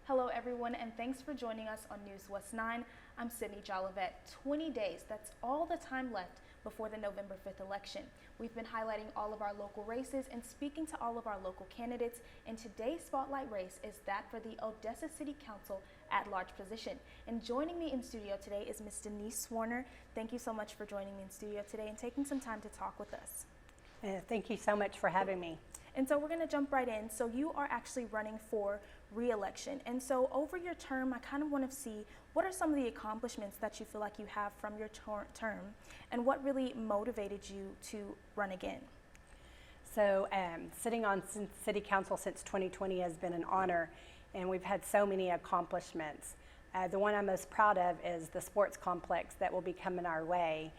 Hello everyone, and thanks for joining us on NewsWest 9. I'm Sydney Jolivet. 20 days, that's all the time left before the November 5th election. We've been highlighting all of our local races and speaking to all of our local candidates, and today's spotlight race is that for the Odessa City Council At-Large position. And joining me in studio today is Ms. Denise Swanner. Thank you so much for joining me in studio today and taking some time to talk with us. Thank you so much for having me. And so we're going to jump right in. So you are actually running for re-election. And so over your term, I kind of want to see what are some of the accomplishments that you feel like you have from your term and what really motivated you to run again? So sitting on City Council since 2020 has been an honor, and we've had so many accomplishments. The one I'm most proud of is the sports complex that will be coming our way.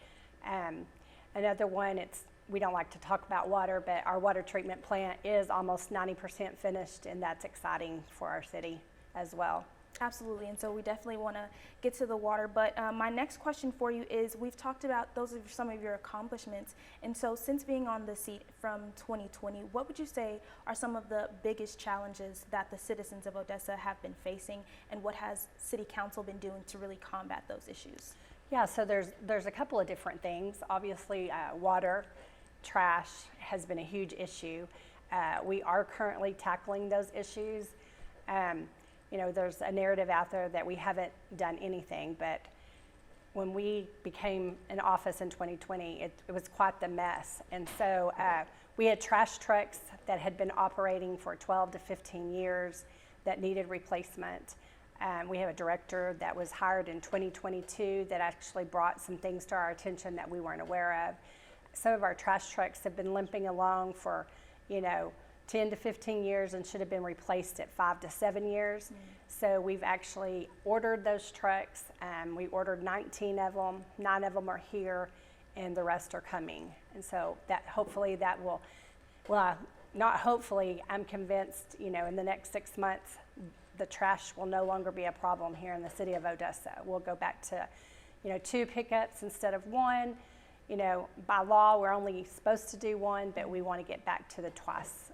Another one, we don't like to talk about water, but our water treatment plant is almost 90% finished, and that's exciting for our city as well. Absolutely, and so we definitely want to get to the water, but my next question for you is, we've talked about those are some of your accomplishments, and so since being on the seat from 2020, what would you say are some of the biggest challenges that the citizens of Odessa have been facing, and what has City Council been doing to really combat those issues? Yeah, so there's a couple of different things. Obviously, water, trash has been a huge issue. We are currently tackling those issues. You know, there's a narrative out there that we haven't done anything, but when we became in office in 2020, it was quite the mess. And so we had trash trucks that had been operating for 12 to 15 years that needed replacement. We have a director that was hired in 2022 that actually brought some things to our attention that we weren't aware of. Some of our trash trucks have been limping along for, 10 to 15 years and should have been replaced at 5 to 7 years. So we've actually ordered those trucks. We ordered 19 of them, 9 of them are here, and the rest are coming. And so that hopefully that will, well, not hopefully, I'm convinced, in the next 6 months, the trash will no longer be a problem here in the city of Odessa. We'll go back to, 2 pickups instead of 1. By law, we're only supposed to do 1, but we want to get back to the twice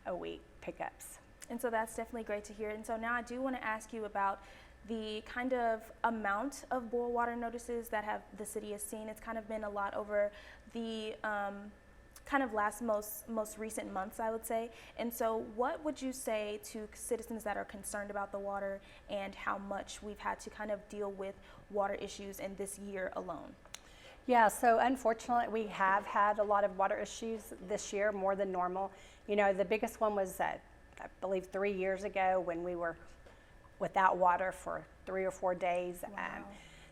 a week pickups. And so that's definitely great to hear. And so now I do want to ask you about the kind of amount of boil water notices that the city has seen. It's kind of been a lot over the kind of most recent months, I would say. And so what would you say to citizens that are concerned about the water and how much we've had to kind of deal with water issues in this year alone? Yeah, so unfortunately, we have had a lot of water issues this year, more than normal. The biggest one was, I believe, 3 years ago when we were without water for 3 or 4 days. Wow.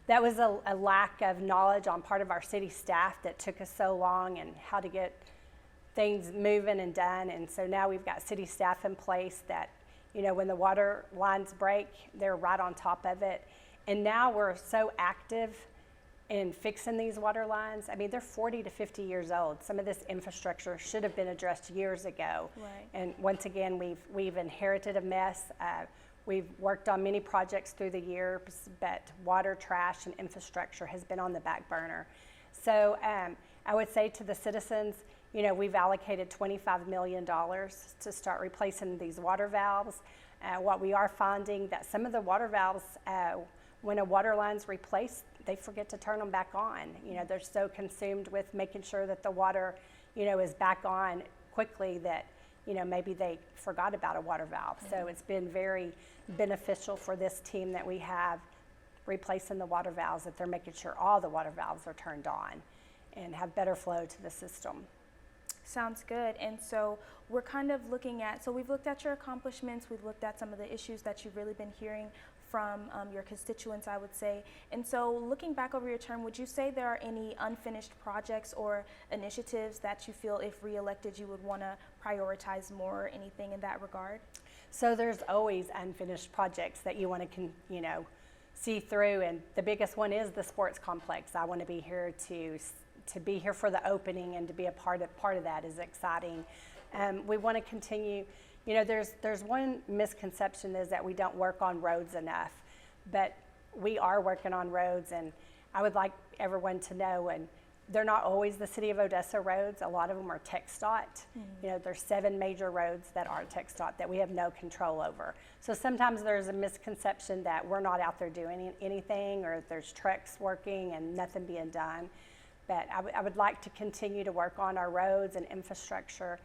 That was a lack of knowledge on part of our city staff that took us so long and how to get things moving and done. And so now we've got city staff in place that, when the water lines break, they're right on top of it. And now we're so active in fixing these water lines. I mean, they're 40 to 50 years old. Some of this infrastructure should have been addressed years ago. Right. And once again, we've inherited a mess. We've worked on many projects through the years, but water, trash, and infrastructure has been on the back burner. So I would say to the citizens, we've allocated $25 million to start replacing these water valves. What we are finding that some of the water valves, when a water line's replaced, they forget to turn them back on. They're so consumed with making sure that the water, is back on quickly that, maybe they forgot about a water valve. Mm-hmm. So it's been very beneficial for this team that we have replacing the water valves, that they're making sure all the water valves are turned on and have better flow to the system. Sounds good. And so we're kind of looking at, so we've looked at your accomplishments, we've looked at some of the issues that you've really been hearing from your constituents, I would say. And so looking back over your term, would you say there are any unfinished projects or initiatives that you feel if reelected you would want to prioritize more or anything in that regard? So there's always unfinished projects that you want to, see through, and the biggest one is the sports complex. I want to be here to be here for the opening, and to be a part of that is exciting. We want to continue. There's one misconception is that we don't work on roads enough, but we are working on roads, and I would like everyone to know, and they're not always the City of Odessa roads. A lot of them are TxDOT. You know, there's 7 major roads that are TxDOT that we have no control over. So sometimes there's a misconception that we're not out there doing anything, or there's trucks working and nothing being done. But I would like to continue to work on our roads and infrastructure.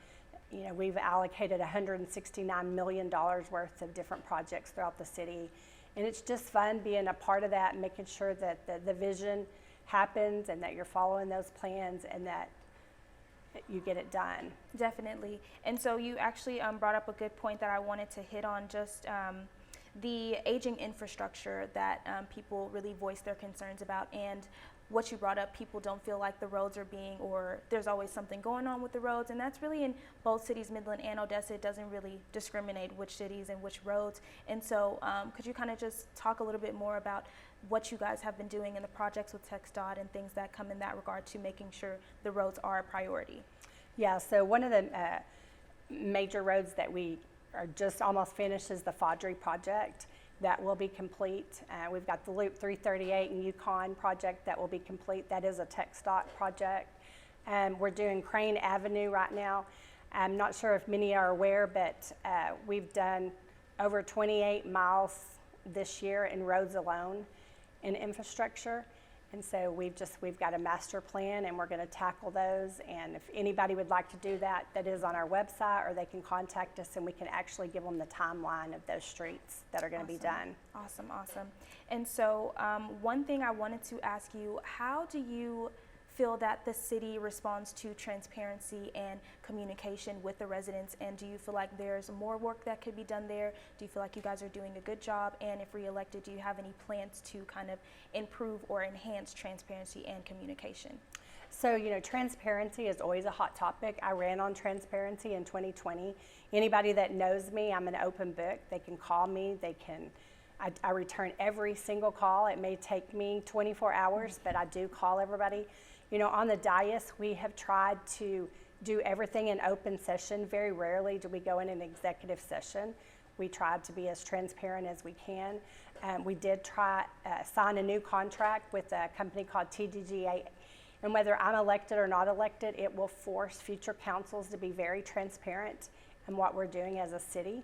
You know, we've allocated $169 million worth of different projects throughout the city. And it's just fun being a part of that and making sure that the vision happens and that you're following those plans and that you get it done. Definitely. And so you actually brought up a good point that I wanted to hit on, just the aging infrastructure that people really voice their concerns about. And what you brought up, people don't feel like the roads are being, or there's always something going on with the roads, and that's really in both cities, Midland and Odessa. It doesn't really discriminate which cities and which roads. And so could you kind of just talk a little bit more about what you guys have been doing in the projects with TxDOT and things that come in that regard to making sure the roads are a priority? Yeah, so one of the major roads that we are just almost finished is the Fodry project. That will be complete. We've got the Loop 338 and Yukon project that will be complete. That is a TxDOT project. We're doing Crane Avenue right now. I'm not sure if many are aware, but we've done over 28 miles this year in roads alone in infrastructure. And so we've got a master plan, and we're going to tackle those. And if anybody would like to do that, that is on our website, or they can contact us and we can actually give them the timeline of those streets that are going to be done. Awesome. And so one thing I wanted to ask you, how do you feel that the city responds to transparency and communication with the residents? And do you feel like there's more work that could be done there? Do you feel like you guys are doing a good job? And if reelected, do you have any plans to kind of improve or enhance transparency and communication? So, you know, transparency is always a hot topic. I ran on transparency in 2020. Anybody that knows me, I'm an open book. They can call me. I return every single call. It may take me 24 hours, but I do call everybody. You know, on the dais, we have tried to do everything in open session. Very rarely do we go in an executive session. We tried to be as transparent as we can. We did sign a new contract with a company called TDGA. And whether I'm elected or not elected, it will force future councils to be very transparent in what we're doing as a city.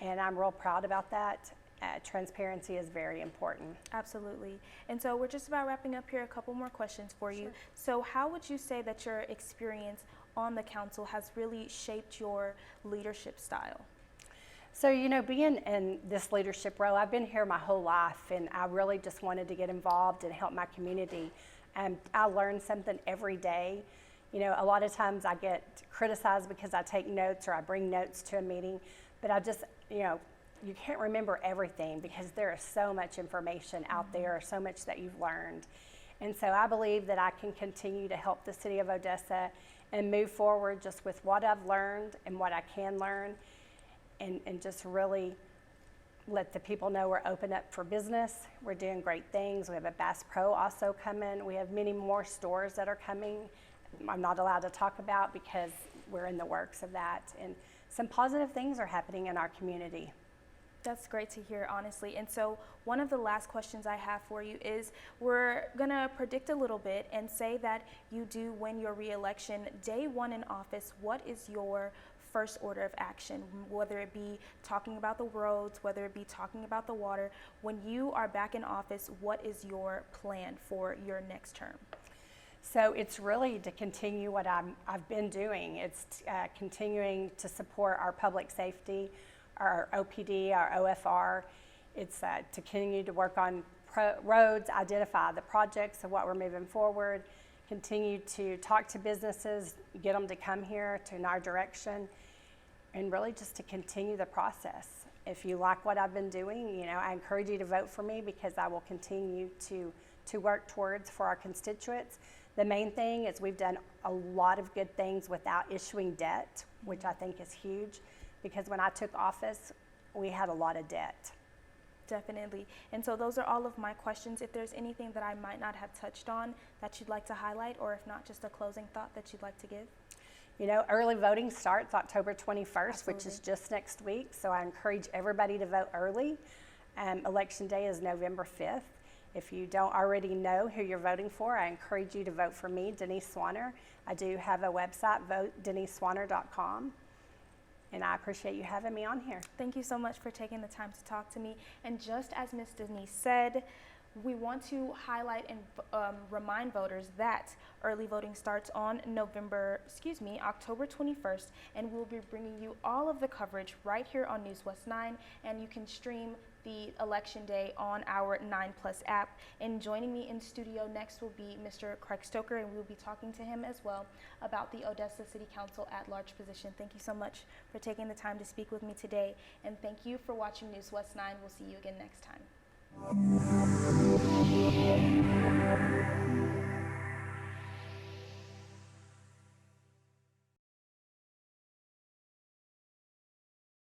And I'm real proud about that. Transparency is very important. Absolutely. And so we're just about wrapping up here. A couple more questions for you. Sure. So how would you say that your experience on the council has really shaped your leadership style? So, you know, being in this leadership role, I've been here my whole life, and I really just wanted to get involved and help my community. And I learn something every day. You know, a lot of times I get criticized because I take notes or I bring notes to a meeting, but I just, you know, you can't remember everything because there is so much information out there, so much that you've learned. And so I believe that I can continue to help the city of Odessa and move forward just with what I've learned and what I can learn, and just really let the people know we're open up for business. We're doing great things. We have a Bass Pro also coming. We have many more stores that are coming. I'm not allowed to talk about because we're in the works of that. And some positive things are happening in our community. That's great to hear, honestly. And so one of the last questions I have for you is, we're going to predict a little bit and say that you do win your re-election. Day one in office, what is your first order of action, whether it be talking about the roads, whether it be talking about the water? When you are back in office, what is your plan for your next term? So it's really to continue what I've been doing. It's continuing to support our public safety, our OPD, our OFR. It's to continue to work on roads, identify the projects of what we're moving forward, continue to talk to businesses, get them to come here to in our direction, and really just to continue the process. If you like what I've been doing, you know, I encourage you to vote for me because I will continue to work towards for our constituents. The main thing is we've done a lot of good things without issuing debt, which I think is huge, because when I took office, we had a lot of debt. Definitely. And so those are all of my questions. If there's anything that I might not have touched on that you'd like to highlight, or if not, just a closing thought that you'd like to give. You know, early voting starts October 21st, Absolutely. Which is just next week. So I encourage everybody to vote early. Election day is November 5th. If you don't already know who you're voting for, I encourage you to vote for me, Denise Swanner. I do have a website, votedeniseswanner.com, and I appreciate you having me on here. Thank you so much for taking the time to talk to me. And just as Ms. Denise said, we want to highlight and remind voters that early voting starts on October 21st, and we'll be bringing you all of the coverage right here on NewsWest 9, and you can stream the election day on our 9+ app. And joining me in studio next will be Mr. Craig Stoker, and we'll be talking to him as well about the Odessa City Council At-Large position. Thank you so much for taking the time to speak with me today, and thank you for watching NewsWest 9. We'll see you again next time.